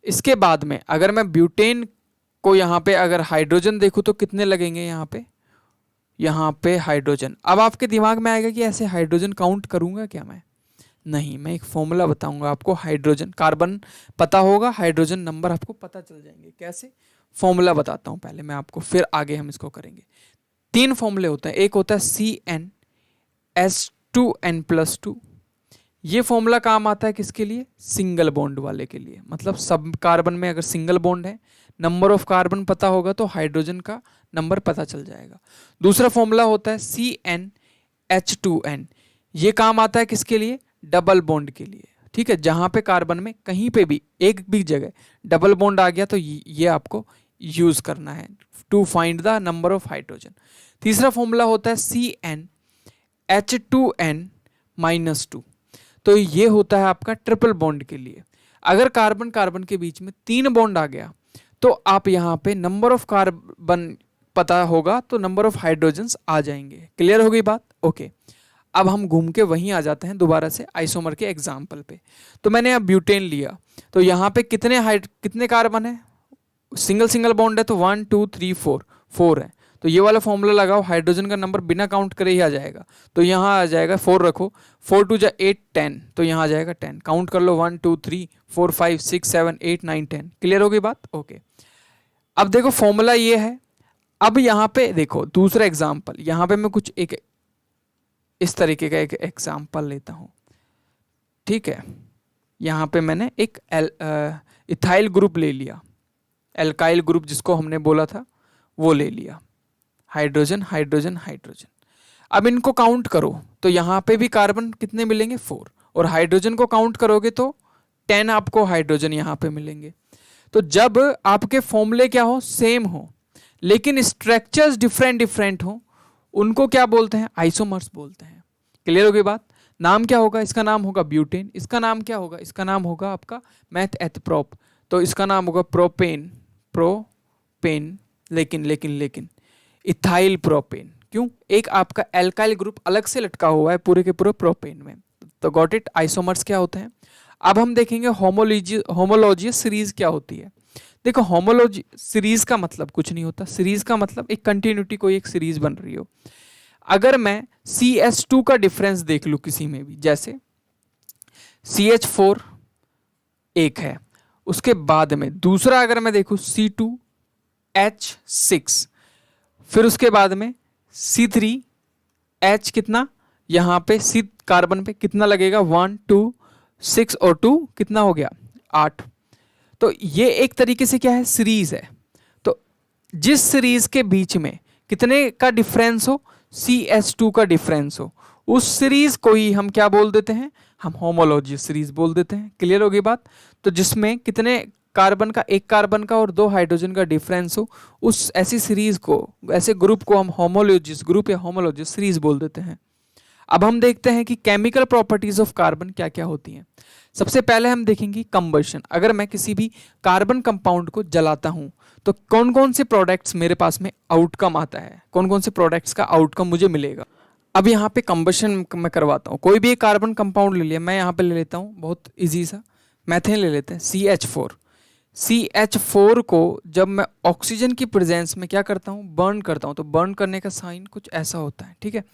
इसके बाद में अगर मैं ब्यूटेन को यहाँ पे अगर हाइड्रोजन देखूँ तो कितने लगेंगे यहाँ पे हाइड्रोजन। अब आपके दिमाग में आएगा कि ऐसे हाइड्रोजन काउंट करूँगा क्या मैं? नहीं, मैं एक फॉर्मूला बताऊंगा आपको। हाइड्रोजन कार्बन पता होगा, हाइड्रोजन नंबर आपको पता चल जाएंगे। कैसे? फॉर्मूला बताता हूँ पहले मैं आपको, फिर आगे हम इसको करेंगे। 3 फॉर्मूले होते हैं। एक होता है CnH2n+2। ये फॉर्मूला काम आता है किसके लिए? सिंगल बॉन्ड वाले के लिए। मतलब सब कार्बन में अगर सिंगल बॉन्ड है, नंबर ऑफ कार्बन पता होगा तो हाइड्रोजन का नंबर पता चल जाएगा। दूसरा फॉर्मूला होता है CnH2n। ये काम आता है किसके लिए? डबल बॉन्ड के लिए। ठीक है, जहां पे कार्बन में कहीं पे भी एक भी जगह डबल बॉन्ड आ गया तो ये आपको यूज करना है to find the number of hydrogen. तीसरा फॉर्मूला होता है CnH2n-2। तो ये होता है आपका ट्रिपल बॉन्ड के लिए। अगर कार्बन कार्बन के बीच में 3 बॉन्ड आ गया तो आप यहाँ पे नंबर ऑफ कार्बन पता होगा तो नंबर ऑफ हाइड्रोजन्स आ जाएंगे। क्लियर हो गई बात? ओके, अब हम घूम के वहीं आ जाते हैं दोबारा से आइसोमर के एग्जाम्पल पे। तो मैंने अब ब्यूटेन लिया, तो यहाँ पे कितने कार्बन है? सिंगल बॉन्ड है तो 1 2 3 4 है। तो ये वाला फॉर्मूला लगाओ, हाइड्रोजन का नंबर बिना काउंट करे ही आ जाएगा। तो यहाँ आ जाएगा 4 रखो, 4 2 8 10, तो यहाँ आ जाएगा 10। काउंट कर लो 1 2 3 4 5 6 7 8 9 10। क्लियर हो गई बात? ओके, अब देखो फॉर्मूला ये है। अब यहाँ पे देखो दूसरा एग्जाम्पल, यहाँ पे मैं कुछ एक इस तरीके का एक एग्जाम्पल लेता हूँ। ठीक है, यहाँ पे मैंने एक इथाइल ग्रुप ले लिया, एल्काइल ग्रुप जिसको हमने बोला था वो ले लिया। Hydrogen hydrogen hydrogen. अब इनको काउंट करो तो यहाँ पे भी कार्बन कितने मिलेंगे? 4। और हाइड्रोजन को काउंट करोगे तो 10 आपको हाइड्रोजन यहाँ पे मिलेंगे। तो जब आपके फॉर्मूले क्या हो? सेम हो, लेकिन स्ट्रक्चर्स डिफरेंट हो, उनको क्या बोलते हैं? आइसोमर्स बोलते हैं। क्लियर हो गई बात? नाम क्या होगा? इसका नाम होगा ब्यूटेन। इसका नाम क्या होगा? इसका नाम होगा आपका मैथ एथ प्रोप। तो इसका नाम होगा प्रोपेन लेकिन इथाइल प्रोपेन। क्यों? एक आपका एल्काइल ग्रुप अलग से लटका हुआ है पूरे के पूरे प्रोपेन में। तो गॉट इट? आइसोमर्स क्या होते हैं। अब हम देखेंगे होमोलॉजियस सीरीज क्या होती है। देखो होमोलॉजी सीरीज का मतलब कुछ नहीं होता। सीरीज का मतलब एक कंटिन्यूटी, कोई एक सीरीज बन रही हो। अगर मैं CH2 का डिफरेंस देख लूं किसी में भी, जैसे CH4 एक है, उसके बाद में दूसरा अगर मैं देखूं C2H6, फिर उसके बाद में C3H कितना, यहां पे C कार्बन पे कितना लगेगा? 1 2 6 और 2 कितना हो गया? 8। तो ये एक तरीके से क्या है? सीरीज है। तो जिस सीरीज के बीच में कितने का डिफरेंस हो? CH2 का डिफरेंस हो, उस सीरीज को ही हम क्या बोल देते हैं? हम होमोलॉजियस सीरीज बोल देते हैं। क्लियर हो गई बात? तो जिसमें कितने कार्बन का, एक कार्बन का और 2 हाइड्रोजन का डिफरेंस हो, उस ऐसी सीरीज को, ऐसे ग्रुप को हम होमोलॉजियस ग्रुप या होमोलॉजियस सीरीज बोल देते हैं। अब हम देखते हैं कि केमिकल प्रॉपर्टीज ऑफ कार्बन क्या क्या होती हैं। सबसे पहले हम देखेंगे कंबशन। अगर मैं किसी भी कार्बन कंपाउंड को जलाता हूं तो कौन कौन से प्रोडक्ट्स मेरे पास में आउटकम आता है, कौन कौन से प्रोडक्ट्स का आउटकम मुझे मिलेगा। अब यहाँ पे कंबशन मैं करवाता हूँ। कोई भी एक कार्बन कंपाउंड ले लिया, मैं यहाँ पे ले लेता हूँ बहुत इजी सा, मैथेन ले लेते हैं, CH4 को जब मैं ऑक्सीजन की प्रेजेंस में क्या करता हूँ? बर्न करता हूँ। तो बर्न करने का साइन कुछ ऐसा होता है। ठीक है,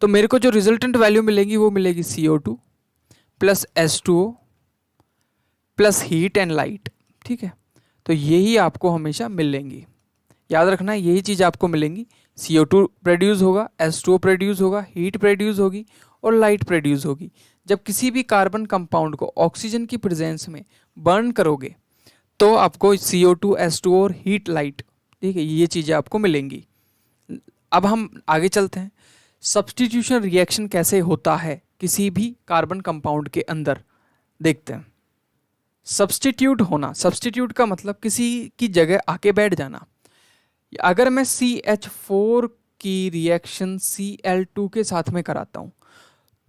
तो मेरे को जो रिजल्टेंट वैल्यू मिलेगी वो मिलेगी CO2 plus H2O plus heat and light. ठीक है, तो यही आपको हमेशा मिलेंगी। याद रखना है, यही चीज़ आपको मिलेंगी। CO2 प्रोड्यूस होगा, H2O प्रोड्यूस होगा, हीट प्रोड्यूस होगी और लाइट प्रोड्यूस होगी। जब किसी भी कार्बन कंपाउंड को ऑक्सीजन की प्रेजेंस में बर्न करोगे तो आपको CO2 H2O और हीट लाइट, ठीक है, ये चीज़ें आपको मिलेंगी। अब हम आगे चलते हैं। सब्स्टिट्यूशन रिएक्शन कैसे होता है किसी भी कार्बन कंपाउंड के अंदर, देखते हैं। सब्स्टिट्यूट होना, सब्स्टिट्यूट का मतलब किसी की जगह आके बैठ जाना। अगर मैं CH4 की रिएक्शन Cl2 के साथ में कराता हूँ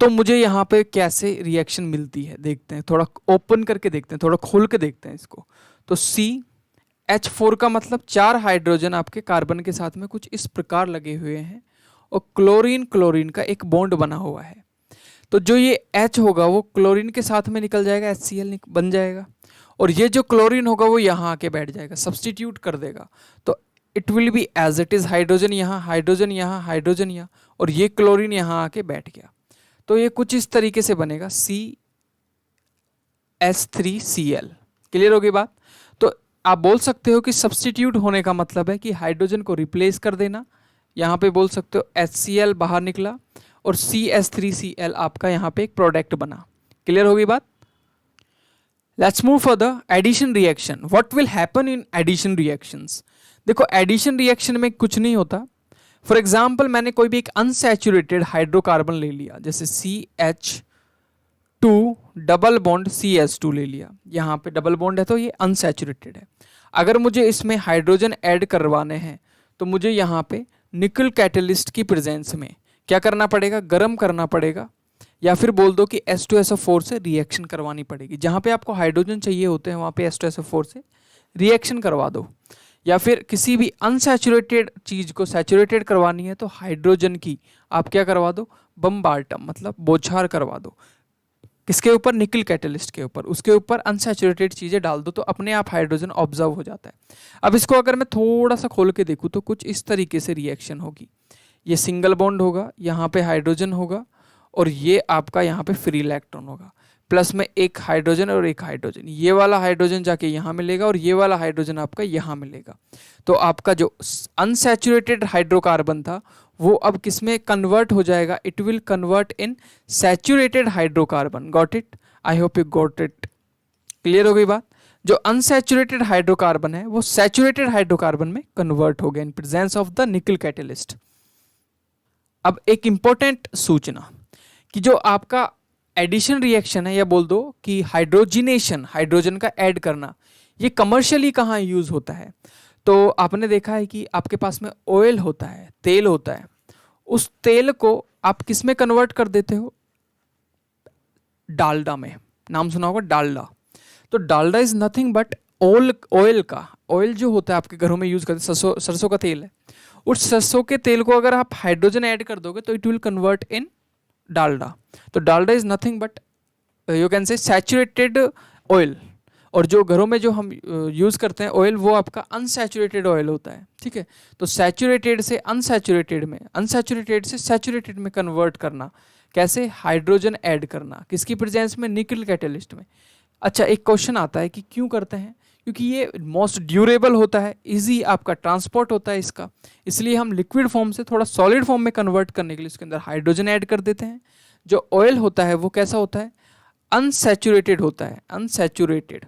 तो मुझे यहाँ पे कैसे रिएक्शन मिलती है देखते हैं, थोड़ा ओपन करके देखते हैं, थोड़ा खोल के देखते हैं इसको। तो CH4 का मतलब 4 हाइड्रोजन आपके कार्बन के साथ में कुछ इस प्रकार लगे हुए हैं और क्लोरीन क्लोरीन का एक बॉन्ड बना हुआ है। तो जो ये H होगा वो क्लोरीन के साथ में निकल जाएगा, HCl बन जाएगा, और ये जो क्लोरीन होगा वो यहाँ आके बैठ जाएगा, सब्स्टिट्यूट कर देगा। तो it will be as it is, hydrogen यहाँ, हाइड्रोजन यहाँ, हाइड्रोजन यहाँ, और ये क्लोरीन यहाँ आके बैठ गया। तो ये कुछ इस तरीके से बनेगा CH3Cl। क्लियर होगी बात? तो आप बोल सकते हो कि सब्स्टिट्यूट होने का मतलब है कि हाइड्रोजन को रिप्लेस कर देना। यहाँ पे बोल सकते हो HCl बाहर निकला और CH3Cl आपका यहाँ पे एक प्रोडक्ट बना। क्लियर होगी बात? Let's move for the addition reaction. What will happen in addition reactions? देखो एडिशन रिएक्शन में कुछ नहीं होता। फॉर एग्जाम्पल मैंने कोई भी एक अनसैचुरेटेड हाइड्रोकार्बन ले लिया, जैसे CH2 डबल बॉन्ड CH2 ले लिया, यहाँ पे डबल बॉन्ड है तो ये अनसैचुरेटेड है। अगर मुझे इसमें हाइड्रोजन ऐड करवाने हैं तो मुझे यहाँ पे निकल कैटलिस्ट की प्रेजेंस में क्या करना पड़ेगा, गर्म करना पड़ेगा, या फिर बोल दो कि H2SO4 से रिएक्शन करवानी पड़ेगी। जहाँ पे आपको हाइड्रोजन चाहिए होते हैं वहाँ पे H2SO4 से रिएक्शन करवा दो। या फिर किसी भी अनसैचुरेटेड चीज़ को सैचुरेटेड करवानी है तो हाइड्रोजन की आप क्या करवा दो, बम्बार्टम मतलब बौछार करवा दो। किसके ऊपर? निकल कैटलिस्ट के ऊपर। उसके ऊपर अनसैचुरेटेड चीज़ें डाल दो तो अपने आप हाइड्रोजन ऑब्जर्व हो जाता है। अब इसको अगर मैं थोड़ा सा खोल के देखूँ तो कुछ इस तरीके से रिएक्शन होगी। ये सिंगल बॉन्ड होगा, यहाँ पे हाइड्रोजन होगा और ये आपका यहाँ पे फ्री इलेक्ट्रॉन होगा, प्लस में एक हाइड्रोजन और एक हाइड्रोजन। ये वाला हाइड्रोजन जाके यहाँ मिलेगा और ये वाला हाइड्रोजन आपका यहाँ मिलेगा। तो आपका जो अनसैचुरेटेड हाइड्रोकार्बन था वो अब किस में कन्वर्ट हो जाएगा? It will convert in saturated hydrocarbon. Got it? I hope you got it. Clear हो गई बात? जो अनसैचुरेटेड हाइड्रोकार्बन है वो सैचुरेटेड हाइड्रोकार्बन में कन्वर्ट हो गया इन प्रेजेंस ऑफ द निकल कैटलिस्ट। अब एक इंपॉर्टेंट सूचना कि जो आपका एडिशन रिएक्शन है, या बोल दो कि हाइड्रोजिनेशन, हाइड्रोजन का ऐड करना, ये कमर्शियली कहाँ यूज होता है? तो आपने देखा है कि आपके पास में ऑयल होता है, तेल होता है, उस तेल को आप किस में कन्वर्ट कर देते हो? डालडा में। नाम सुना होगा डालडा। तो Dalda is nothing but oil का, ऑयल जो होता है आपके घरों में यूज करते हैं, सरसों का तेल है। उस सरसों के तेल को अगर आप हाइड्रोजन ऐड कर दोगे तो it will convert in Dalda. तो Dalda is nothing but you can say saturated oil. और जो घरों में जो हम यूज़ करते हैं ऑयल वो आपका अनसैचुरेटेड ऑयल होता है। ठीक है, तो सैचुरेटेड से अनसैचुरेटेड में, अनसैचुरेटेड से सैचुरेटेड में कन्वर्ट करना कैसे? हाइड्रोजन ऐड करना। किसकी प्रेजेंस में? निकल कैटलिस्ट में। अच्छा, एक क्वेश्चन आता है कि क्यों करते हैं? क्योंकि ये मोस्ट ड्यूरेबल होता है, इजी आपका ट्रांसपोर्ट होता है इसका, इसलिए हम लिक्विड फॉर्म से थोड़ा सॉलिड फॉर्म में कन्वर्ट करने के लिए इसके अंदर हाइड्रोजन ऐड कर देते हैं। जो ऑयल होता है वो कैसा होता है? अनसैचुरेटेड होता है, अनसैचुरेटेड।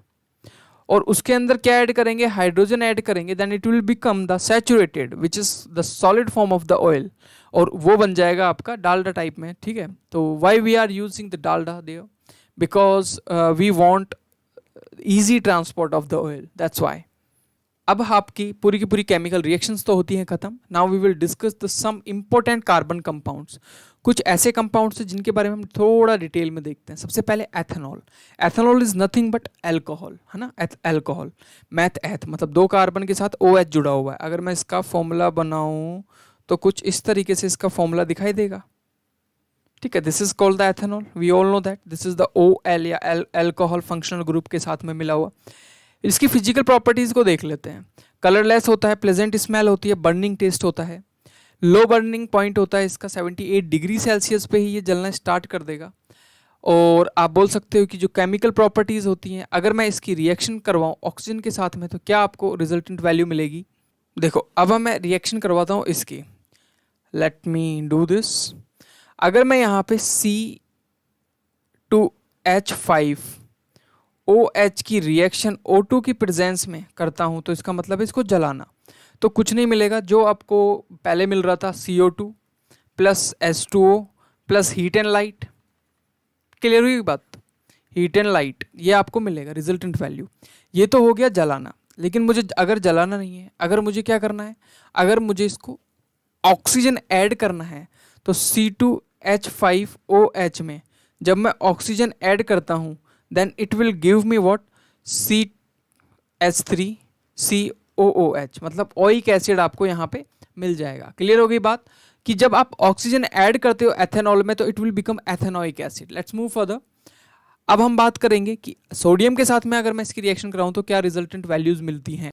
और उसके अंदर क्या ऐड करेंगे? हाइड्रोजन ऐड करेंगे, then it will become the saturated which is the solid form of the oil, और वो बन जाएगा आपका डालडा टाइप में। ठीक है, तो why we are using the Dalda there? Because we want easy transport of the oil, that's why. अब आपकी पूरी की पूरी केमिकल रिएक्शंस तो होती हैं खत्म। Now we will discuss the some important carbon compounds. कुछ ऐसे कंपाउंड्स हैं जिनके बारे में हम थोड़ा डिटेल में देखते हैं। सबसे पहले ethanol. Ethanol is nothing but alcohol, है ना, एल्कोहल। मैथ एथ मतलब 2 कार्बन के साथ OH जुड़ा हुआ है। अगर मैं इसका फॉर्मूला बनाऊं तो कुछ इस तरीके से इसका फॉर्मूला दिखाई देगा। ठीक है, this is called the ethanol, we all know that this is the OL या एल्कोहल फंक्शनल ग्रुप के साथ में मिला हुआ। इसकी फिजिकल प्रॉपर्टीज को देख लेते हैं। कलरलेस होता है, प्लेजेंट स्मेल होती है, बर्निंग टेस्ट होता है, लो बर्निंग पॉइंट होता है इसका 78 डिग्री सेल्सियस पे ही ये जलना स्टार्ट कर देगा। और आप बोल सकते हो कि जो केमिकल प्रॉपर्टीज होती हैं, अगर मैं इसकी रिएक्शन करवाऊँ ऑक्सीजन के साथ में तो क्या आपको रिजल्टेंट वैल्यू मिलेगी? देखो अब मैं रिएक्शन करवाता हूँ इसकी। Let me do this. अगर मैं यहाँ पे C2H5 OH की रिएक्शन O2 की प्रेजेंस में करता हूँ तो इसका मतलब है इसको जलाना। तो कुछ नहीं मिलेगा, जो आपको पहले मिल रहा था CO2 plus H2O plus heat and light. Clear हुई बात? हीट एंड लाइट, ये आपको मिलेगा रिजल्टेंट वैल्यू। ये तो हो गया जलाना, लेकिन मुझे अगर जलाना नहीं है, अगर मुझे क्या करना है, अगर मुझे इसको ऑक्सीजन ऐड करना है, तो C2H5OH में जब मैं ऑक्सीजन ऐड करता हूँ then it will give me what, CH3COOH, मतलब ओइक एसिड आपको यहाँ पे मिल जाएगा। क्लियर हो गई बात कि जब आप ऑक्सीजन ऐड करते हो एथेनॉल में तो it will become ethanoic acid. Let's move further. अब हम बात करेंगे कि सोडियम के साथ में अगर मैं इसकी रिएक्शन कराऊं तो क्या रिजल्टेंट वैल्यूज मिलती हैं।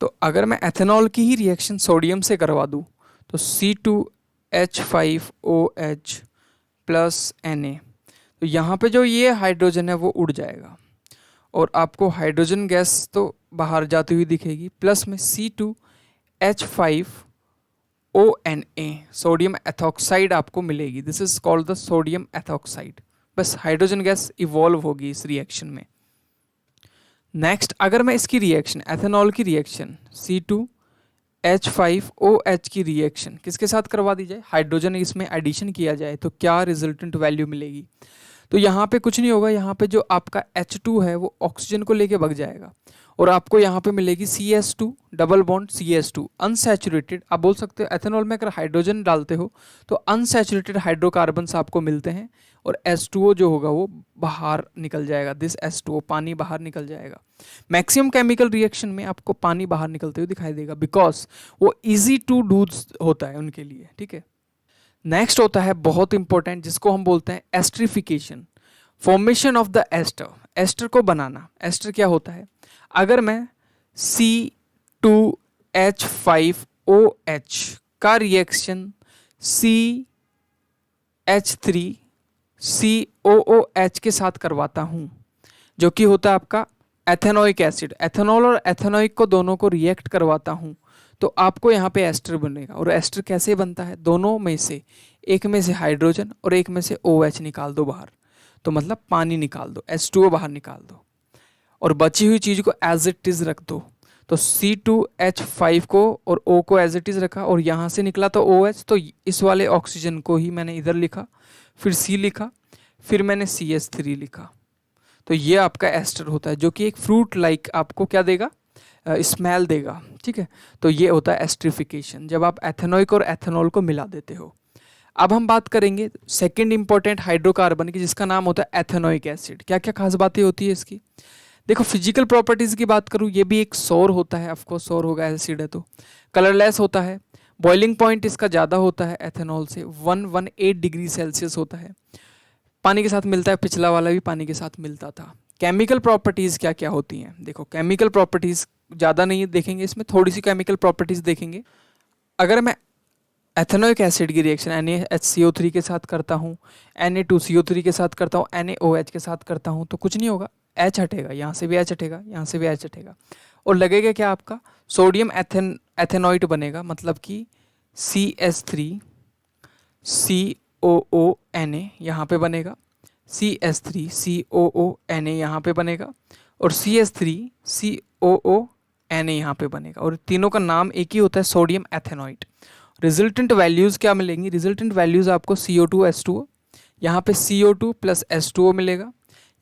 तो अगर मैं एथेनॉल की ही रिएक्शन सोडियम से करवा दूं तो C2H5OH प्लस Na, तो यहाँ पे जो ये हाइड्रोजन है वो उड़ जाएगा और आपको हाइड्रोजन गैस तो बाहर जाती हुई दिखेगी, प्लस में C2H5ONa सोडियम एथॉक्साइड आपको मिलेगी। This is called the sodium ethoxide. बस हाइड्रोजन गैस इवॉल्व होगी इस रिएक्शन में। नेक्स्ट, अगर मैं इसकी रिएक्शन एथेनॉल की रिएक्शन C2H5OH की रिएक्शन किसके साथ करवा दी जाए, हाइड्रोजन इसमें एडिशन किया जाए, तो क्या रिजल्टेंट वैल्यू मिलेगी। तो यहाँ पे कुछ नहीं होगा, यहाँ पे जो आपका H2 है वो ऑक्सीजन को लेके भग जाएगा और आपको यहाँ पे मिलेगी CS2 double bond CS2 unsaturated. आप बोल सकते हो एथेनॉल में अगर हाइड्रोजन डालते हो तो अनसैचुरेटेड हाइड्रोकार्बन्स आपको मिलते हैं और H2O जो होगा वो बाहर निकल जाएगा। दिस H2O पानी बाहर निकल जाएगा। मैक्सिमम केमिकल रिएक्शन में आपको पानी बाहर निकलते हुए दिखाई देगा बिकॉज वो इजी टू डू होता है उनके लिए। ठीक है, नेक्स्ट होता है बहुत इंपॉर्टेंट जिसको हम बोलते हैं esterification, formation of the ester. Ester को बनाना, एस्टर क्या होता है, अगर मैं C2H5OH का रिएक्शन CH3COOH के साथ करवाता हूं जो कि होता है आपका एथेनोइक एसिड, एथेनॉल और एथेनोइक को दोनों को रिएक्ट करवाता हूं तो आपको यहाँ पे एस्टर बनेगा। और एस्टर कैसे बनता है, दोनों में से एक में से हाइड्रोजन और एक में से OH निकाल दो बाहर, तो मतलब पानी निकाल दो, H2O बाहर निकाल दो और बची हुई चीज़ को एज इट इज रख दो। तो C2H5 को और O को एज इट इज रखा और यहाँ से निकला तो OH, तो इस वाले ऑक्सीजन को ही मैंने इधर लिखा, फिर C लिखा, फिर मैंने CH3 लिखा। तो ये आपका एस्टर होता है जो कि एक फ्रूट लाइक आपको क्या देगा, स्मेल देगा। ठीक है, तो ये होता है एस्ट्रिफिकेशन जब आप एथेनोइक और एथेनॉल को मिला देते हो। अब हम बात करेंगे सेकंड इंपॉर्टेंट हाइड्रोकार्बन की जिसका नाम होता है एथेनोइक एसिड। क्या क्या खास बातें होती है इसकी, देखो फिजिकल प्रॉपर्टीज की बात करूँ, ये भी एक सौर होता है, ऑफकोर्स सौर होगा, एसिड है तो कलरलेस होता है, बॉइलिंग पॉइंट इसका ज़्यादा होता है एथेनॉल से 118 डिग्री सेल्सियस होता है, पानी के साथ मिलता है, पिछला वाला भी पानी के साथ मिलता था। केमिकल प्रॉपर्टीज़ क्या क्या होती हैं, देखो केमिकल प्रॉपर्टीज़ ज़्यादा नहीं देखेंगे इसमें, थोड़ी सी केमिकल प्रॉपर्टीज़ देखेंगे। अगर मैं एथेनोइक एसिड की रिएक्शन NaHCO3 के साथ करता हूँ, Na2CO3 के साथ करता हूँ, NaOH के साथ करता हूँ, तो कुछ नहीं होगा, H हटेगा, यहाँ से भी H हटेगा, यहाँ से भी H हटेगा और लगेगा क्या आपका सोडियम एथेनोइट बनेगा, मतलब कि CH3COONA यहाँ पे बनेगा, CH3COONA यहाँ पे बनेगा और CH3COONA यहाँ पे बनेगा और तीनों का नाम एक ही होता है, सोडियम एथेनोइट। रिजल्टेंट वैल्यूज़ क्या मिलेंगी, रिजल्टेंट वैल्यूज़ आपको CO2H2O, यहाँ पे CO2 प्लस H2O मिलेगा,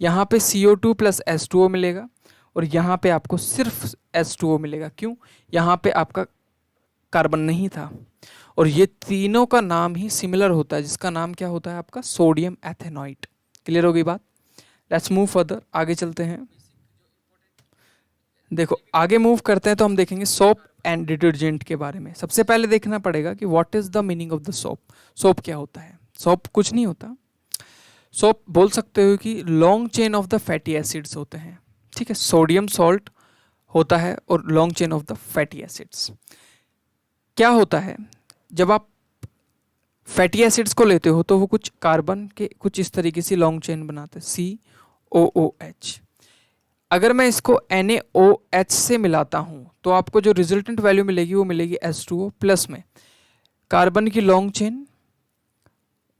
यहाँ पे CO2 प्लस H2O मिलेगा और यहाँ पे आपको सिर्फ H2O मिलेगा। क्यों, यहाँ पे आपका कार्बन नहीं था और ये तीनों का नाम ही सिमिलर होता है जिसका नाम क्या होता है आपका सोडियम एथेनोइट। क्लियर हो गई बात, लेट्स मूव फर्दर, आगे चलते हैं। देखो आगे मूव करते हैं तो हम देखेंगे सोप एंड डिटर्जेंट के बारे में। सबसे पहले देखना पड़ेगा कि what is the meaning of the soap. Soap क्या होता है, सोप कुछ नहीं होता, सोप बोल सकते हो कि long chain of the fatty acids होते हैं। ठीक है, सोडियम सॉल्ट होता है और long chain of the fatty acids. क्या होता है, जब आप फैटी एसिड्स को लेते हो तो वो कुछ कार्बन के कुछ इस तरीके से लॉन्ग चेन बनाते हैं COOH। अगर मैं इसको NaOH से मिलाता हूँ तो आपको जो रिजल्टेंट वैल्यू मिलेगी वो मिलेगी H2O प्लस में कार्बन की लॉन्ग चेन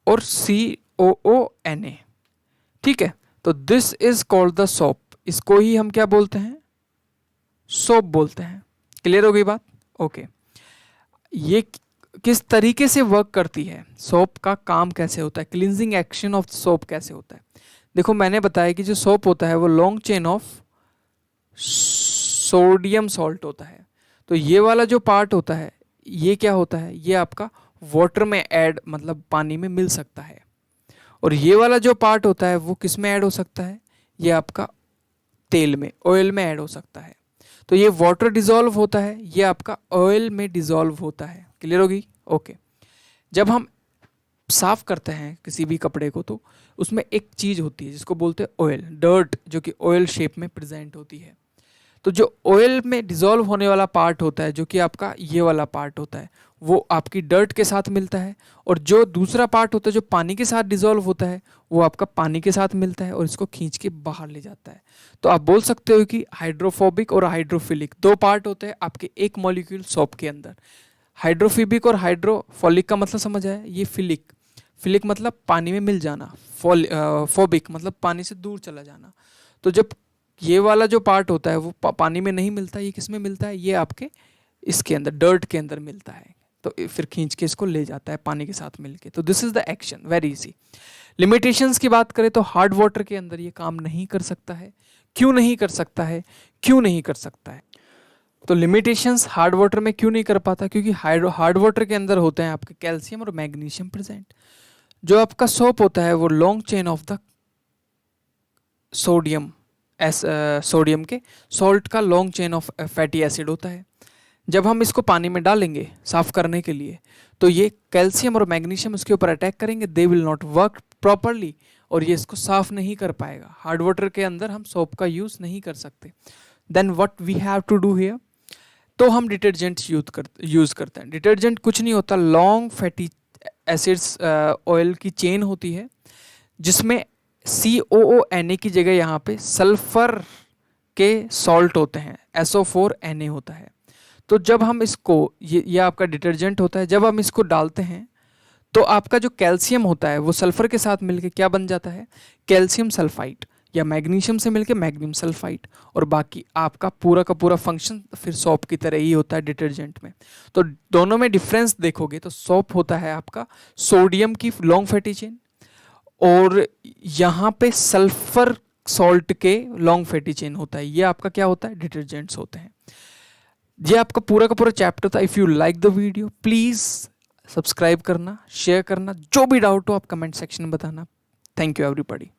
और COONA। ठीक है, तो this is called the soap, इसको ही हम क्या बोलते हैं, सोप बोलते हैं। क्लियर हो गई बात, ओके। ये किस तरीके से वर्क करती है, सोप का काम कैसे होता है, क्लींजिंग एक्शन ऑफ सोप कैसे होता है। देखो मैंने बताया कि जो सोप होता है वो long chain of sodium salt होता है। तो ये वाला जो पार्ट होता है ये क्या होता है, ये आपका वाटर में ऐड मतलब पानी में मिल सकता है। और ये वाला जो पार्ट होता है वो किस में ऐड हो सकता है, ये आपका तेल में, ऑयल में ऐड हो सकता है। तो ये वाटर डिजॉल्व होता है, ये आपका ऑयल में डिजॉल्व होता है। क्लियर होगी? ओके। जब हम साफ करते हैं किसी भी कपड़े को तो उसमें एक चीज होती है जिसको बोलते हैं ऑयल, डर्ट, जो कि ऑयल शेप में प्रेजेंट होती है। तो जो ऑयल में डिजॉल्व होने वाला पार्ट होता है जो कि आपका ये वाला पार्ट होता है वो आपकी डर्ट के साथ मिलता है, और जो दूसरा पार्ट होता है जो पानी के साथ डिजॉल्व होता है वो आपका पानी के साथ मिलता है और इसको खींच के बाहर ले जाता है। तो आप बोल सकते हो कि हाइड्रोफोबिक और हाइड्रोफिलिक दो पार्ट होते हैं आपके एक मॉलिक्यूल सोप के अंदर। हाइड्रोफोबिक और हाइड्रोफोलिक का मतलब समझ आया? ये फिलिक, फिलिक मतलब पानी में मिल जाना, फोबिक मतलब पानी से दूर चला जाना। तो जब ये वाला जो पार्ट होता है वो पानी में नहीं मिलता, ये किस में मिलता है, ये आपके इसके अंदर डर्ट के अंदर मिलता है। तो फिर खींच के इसको ले जाता है पानी के साथ मिलके। तो this is the action, very easy. Limitations की बात करें तो हार्ड वाटर के अंदर ये काम नहीं कर सकता है। क्यों नहीं कर सकता है? क्यों नहीं कर सकता है? तो लिमिटेशंस हार्ड वाटर में क्यों नहीं कर पाता? क्योंकि हार्ड वाटर के अंदर होते हैं आपके कैल्शियम और मैग्नीशियम प्रेजेंट। जो आपका सोप होता है वो long chain of the sodium, sodium के सॉल्ट का long chain of fatty acid होता है। जब हम इसको पानी में डालेंगे साफ करने के लिए तो ये कैल्शियम और मैग्नीशियम उसके ऊपर अटैक करेंगे, they will not work properly, और ये इसको साफ नहीं कर पाएगा। हार्ड वाटर के अंदर हम सोप का यूज नहीं कर सकते। Then what we have to do here, तो हम डिटर्जेंट यूज करते हैं। डिटर्जेंट कुछ नहीं होता, लॉन्ग फैटी एसिड्स ऑयल की चेन होती है जिसमें COONA की जगह यहाँ पे सल्फर के सॉल्ट होते हैं, SO4Na होता है। तो जब हम इसको ये आपका डिटर्जेंट होता है, जब हम इसको डालते हैं तो आपका जो कैल्शियम होता है वो सल्फर के साथ मिलके क्या बन जाता है, कैल्शियम सल्फाइड, या मैग्नीशियम से मिलके मैग्नीशियम सल्फाइड, और बाकी आपका पूरा का पूरा फंक्शन फिर सोप की तरह ही होता है डिटर्जेंट में। तो दोनों में डिफरेंस देखोगे तो सोप होता है आपका सोडियम की लॉन्ग फैटी चेन, और यहाँ पे सल्फर सॉल्ट के लॉन्ग फैटी चेन होता है। ये आपका क्या होता है, डिटर्जेंट्स होते हैं। ये आपका पूरा का पूरा चैप्टर था। If you like the video please subscribe करना, शेयर करना, जो भी डाउट हो आप कमेंट सेक्शन में बताना। Thank you everybody.